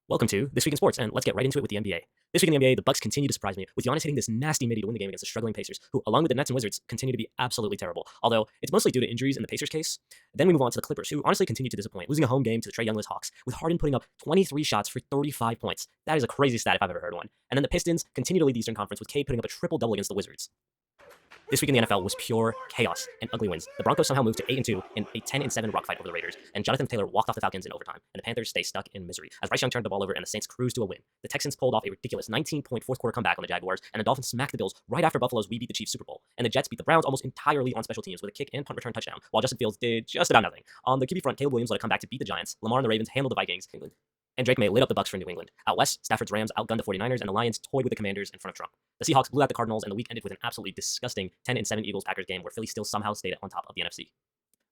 Welcome to This Week in Sports, and let's get right into it with the NBA. This week in the NBA, the Bucks continue to surprise me, with Giannis hitting this nasty midi to win the game against the struggling Pacers, who, along with the Nets and Wizards, continue to be absolutely terrible, although it's mostly due to injuries in the Pacers case. Then we move on to the Clippers, who honestly continue to disappoint, losing a home game to the Trae Youngless Hawks, with Harden putting up 23 shots for 35 points. That is a crazy stat if I've ever heard one. And then the Pistons continue to lead the Eastern Conference, with Cade putting up a triple-double against the Wizards. This week in the NFL was pure chaos and ugly wins. The Broncos somehow moved to 8-2 in a 10-7 rock fight over the Raiders, and Jonathan Taylor walked off the Falcons in overtime, and the Panthers stay stuck in misery as Bryce Young turned the ball over and the Saints cruised to a win. The Texans pulled off a ridiculous 19-point fourth quarter comeback on the Jaguars, and the Dolphins smacked the Bills right after Buffalo's "We Beat the Chiefs" Super Bowl. And the Jets beat the Browns almost entirely on special teams with a kick and punt return touchdown, while Justin Fields did just about nothing. On the QB front, Caleb Williams let it come back to beat the Giants. Lamar and the Ravens handled the Vikings, England. And Drake May lit up the Bucks for New England. Out west, Stafford's Rams outgunned the 49ers, and the Lions toyed with the Commanders in front of Trump. The Seahawks blew out the Cardinals, and the week ended with an absolutely disgusting 10-7 Eagles-Packers game where Philly still somehow stayed on top of the NFC.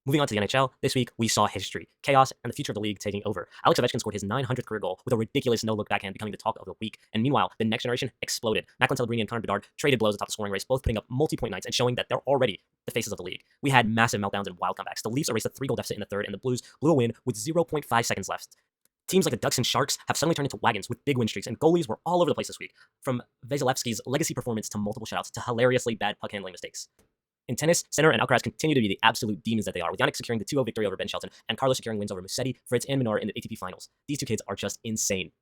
Moving on to the NHL, this week we saw history, chaos, and the future of the league taking over. Alex Ovechkin scored his 900th career goal with a ridiculous no-look backhand, becoming the talk of the week. And meanwhile, the next generation exploded. Macklin Celebrini and Connor Bedard traded blows atop the scoring race, both putting up multi-point nights and showing that they're already the faces of the league. We had massive meltdowns and wild comebacks. The Leafs erased a 3-goal deficit in the third, and the Blues blew a win with 0.5 seconds left. Teams like the Ducks and Sharks have suddenly turned into wagons with big win streaks, and goalies were all over the place this week, from Vasilevsky's legacy performance to multiple shutouts to hilariously bad puck handling mistakes. In tennis, Sinner and Alcaraz continue to be the absolute demons that they are, with Jannik securing the 2-0 victory over Ben Shelton and Carlos securing wins over Musetti, Fritz, and Menard in the ATP finals. These two kids are just insane.